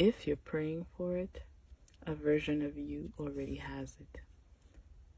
If you're praying for it, a version of you already has it.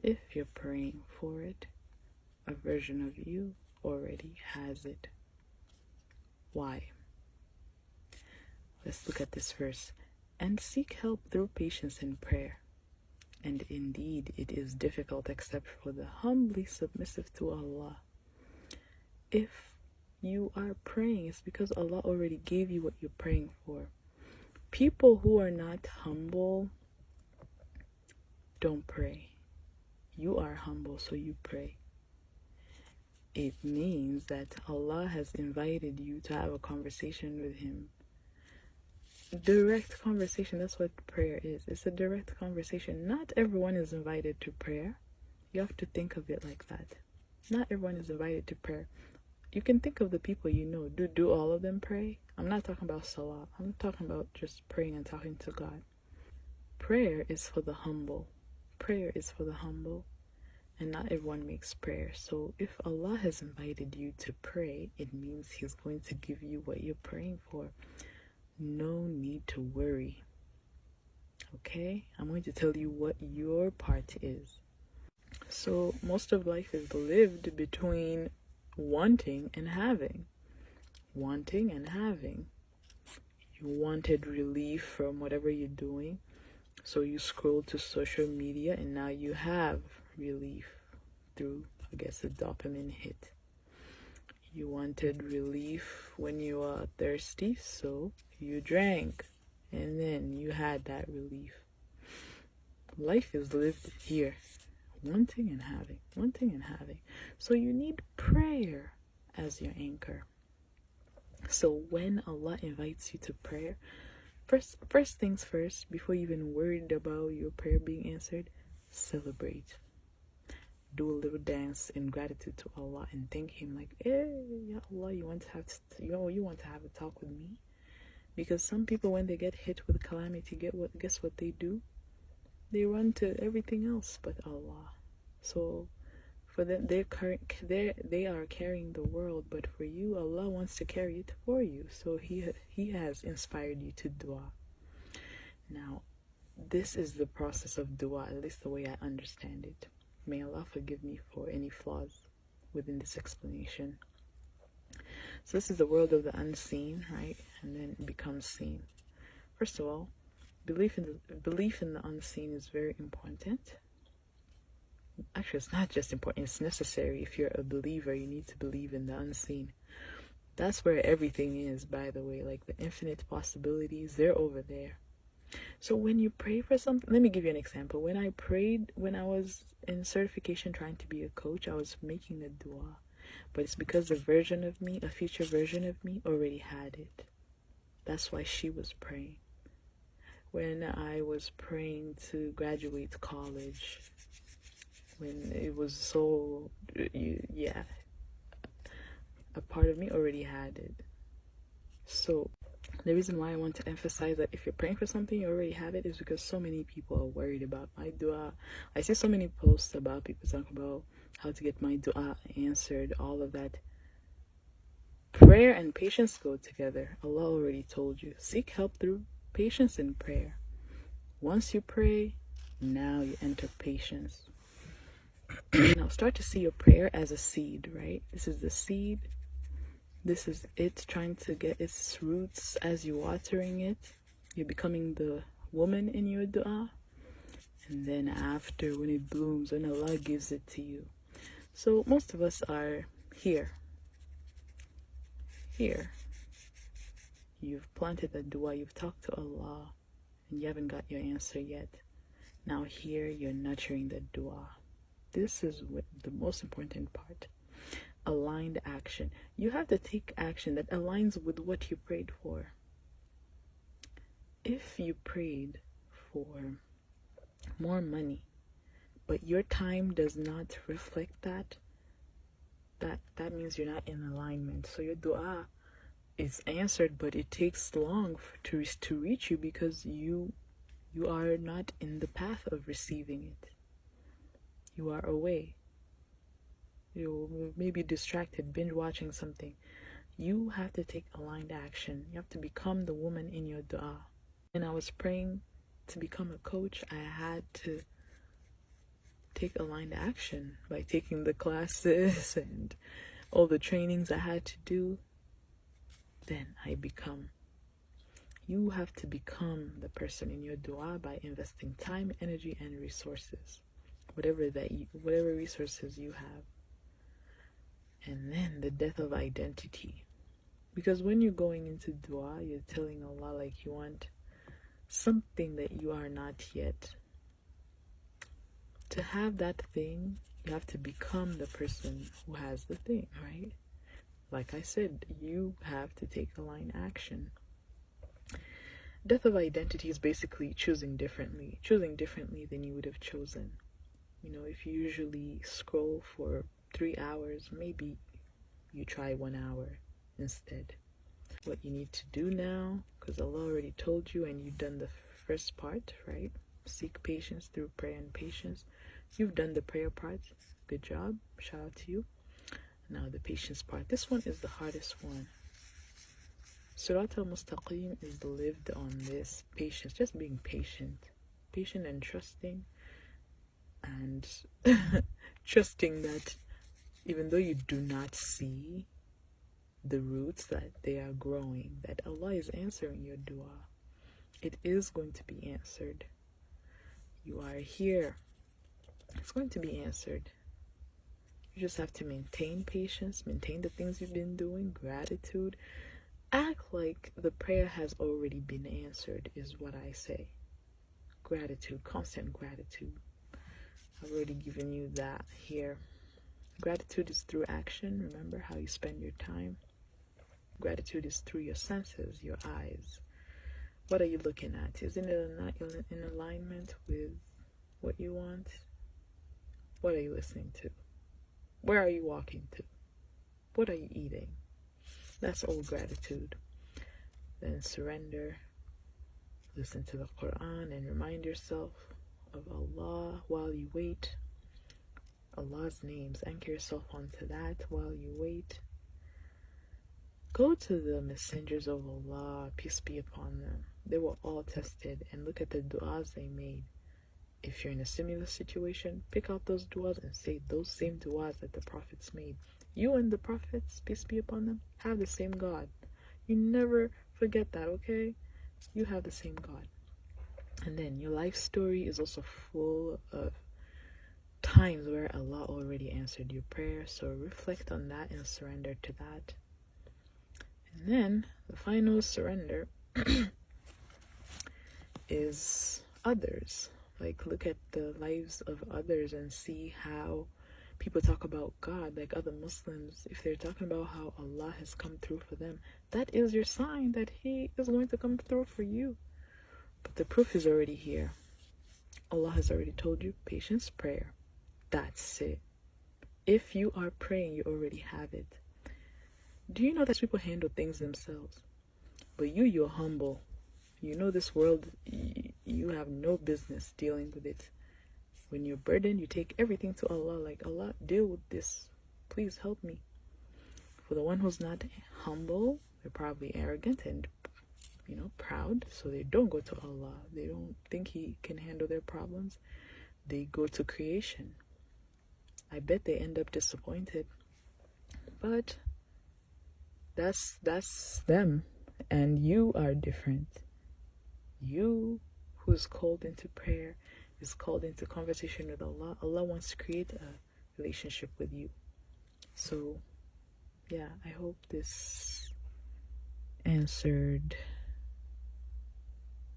If you're praying for it, a version of you already has it. Why? Let's look at this verse. And seek help through patience and prayer. And indeed, it is difficult except for the humbly submissive to Allah. If you are praying, it's because Allah already gave you what you're praying for. People who are not humble don't pray. You are humble, so you pray. It means that Allah has invited you to have a conversation with Him. Direct conversation, that's what prayer is. It's a direct conversation. Not everyone is invited to prayer. You have to think of it like that. Not everyone is invited to prayer. You can think of the people you know. Do all of them pray? I'm not talking about salah. I'm talking about just praying and talking to God. Prayer is for the humble. Prayer is for the humble. And not everyone makes prayer. So if Allah has invited you to pray, it means He's going to give you what you're praying for. No need to worry. Okay? I'm going to tell you what your part is. So most of life is lived between wanting and having. Wanting and having. You wanted relief from whatever you're doing, so you scroll to social media and now you have relief through, I guess, a dopamine hit. You wanted relief when you were thirsty, so you drank and then you had that relief. Life is lived here. Wanting and having, wanting and having. So you need prayer as your anchor. So when Allah invites you to prayer, first things first, before you even worried about your prayer being answered, celebrate. Do a little dance in gratitude to Allah and thank Him like, hey, Ya Allah, you want to have a talk with me? Because some people, when they get hit with calamity, guess what they do? They run to everything else but Allah. So for them, they are carrying the world, but for you, Allah wants to carry it for you. So He has inspired you to dua. Now, this is the process of dua, at least the way I understand it. May Allah forgive me for any flaws within this explanation. So this is the world of the unseen, right? And then it becomes seen. First of all, belief in the unseen is very important. Actually, it's not just important, it's necessary. If you're a believer, you need to believe in the unseen. That's where everything is, by the way. Like the infinite possibilities, they're over there. So when you pray for something, let me give you an example. When I prayed, when I was in certification trying to be a coach, I was making a dua. But it's because a version of me, a future version of me, already had it. That's why she was praying. When I was praying to graduate college, when it was so, yeah, a part of me already had it. So the reason why I want to emphasize that if you're praying for something, you already have it, is because so many people are worried about my dua. I see so many posts about people talking about how to get my dua answered, all of that. Prayer and patience go together. Allah already told you. Seek help through patience and prayer. Once you pray, now you enter patience. Now start to see your prayer as a seed, right? This is the seed. This is it trying to get its roots. As you're watering it, you're becoming the woman in your dua. And then after, when it blooms, when Allah gives it to you. So most of us are here. Here. You've planted a dua, you've talked to Allah, and you haven't got your answer yet. Now here, you're nurturing the dua. This is the most important part. Aligned action. You have to take action that aligns with what you prayed for. If you prayed for more money, but your time does not reflect that means you're not in alignment. So your dua is answered, but it takes long to reach you because you are not in the path of receiving it. You are away. You may be distracted, binge watching something. You have to take aligned action. You have to become the woman in your dua. And I was praying to become a coach. I had to take aligned action by taking the classes and all the trainings I had to do. Then I become. You have to become the person in your dua by investing time, energy, and resources. Whatever resources you have. And then the death of identity. Because when you're going into dua, you're telling Allah like you want something that you are not yet. To have that thing, you have to become the person who has the thing, right? Like I said, you have to take aligned action. Death of identity is basically choosing differently than you would have chosen. You know, if you usually scroll for 3 hours, maybe you try 1 hour instead. What you need to do now, because Allah already told you and you've done the first part, right? Seek patience through prayer and patience. You've done the prayer part. Good job. Shout out to you. Now the patience part. This one is the hardest one. Surat al-Mustaqim is lived on this patience, just being patient and trusting, and trusting that even though you do not see the roots that they are growing, that Allah is answering your dua. It is going to be answered. You are here. It's going to be answered. You just have to maintain patience, maintain the things you've been doing, gratitude. Act like the prayer has already been answered is what I say. Gratitude, constant gratitude. I've already given you that here. Gratitude is through action. Remember how you spend your time. Gratitude is through your senses, your eyes. What are you looking at? Isn't it in alignment with what you want? What are you listening to? Where are you walking to? What are you eating? That's all gratitude. Then surrender. Listen to the Quran and remind yourself of Allah while you wait. Allah's names. Anchor yourself onto that while you wait. Go to the messengers of Allah, peace be upon them. They were all tested, and look at the du'as they made. If you're in a similar situation, pick out those du'as and say those same du'as that the prophets made. You and the prophets, peace be upon them, have the same God. You never forget that, okay? You have the same God. And then your life story is also full of times where Allah already answered your prayer. So reflect on that and surrender to that. And then the final surrender is others. Like, look at the lives of others and see how people talk about God, like other Muslims. If they're talking about how Allah has come through for them, that is your sign that He is going to come through for you. But the proof is already here. Allah has already told you, patience, prayer. That's it. If you are praying, you already have it. Do you know that people handle things themselves? But you're humble. You know this world, you have no business dealing with it. When you're burdened, you take everything to Allah, like, Allah, deal with this. Please help me. For the one who's not humble, they're probably arrogant and, proud. So they don't go to Allah. They don't think He can handle their problems. They go to creation. I bet they end up disappointed. But that's them. And you are different. You who's called into prayer is called into conversation with Allah. Allah wants to create a relationship with you. So yeah, I hope this answered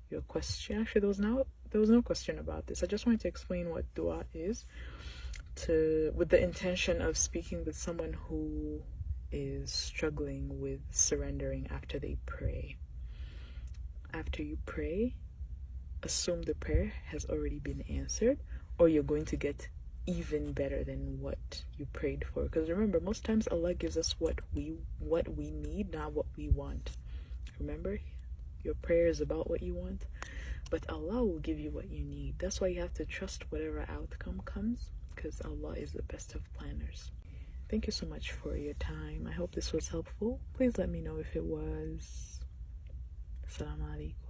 your question. Actually, there was no question about this. I just wanted to explain what dua is, with the intention of speaking with someone who is struggling with surrendering after they pray. After you pray, assume the prayer has already been answered, or you're going to get even better than what you prayed for. Because remember, most times Allah gives us what we need, not what we want. Remember, your prayer is about what you want, but Allah will give you what you need. That's why you have to trust whatever outcome comes, because Allah is the best of planners. Thank you so much for your time. I hope this was helpful. Please let me know if it was. Assalamu alaikum.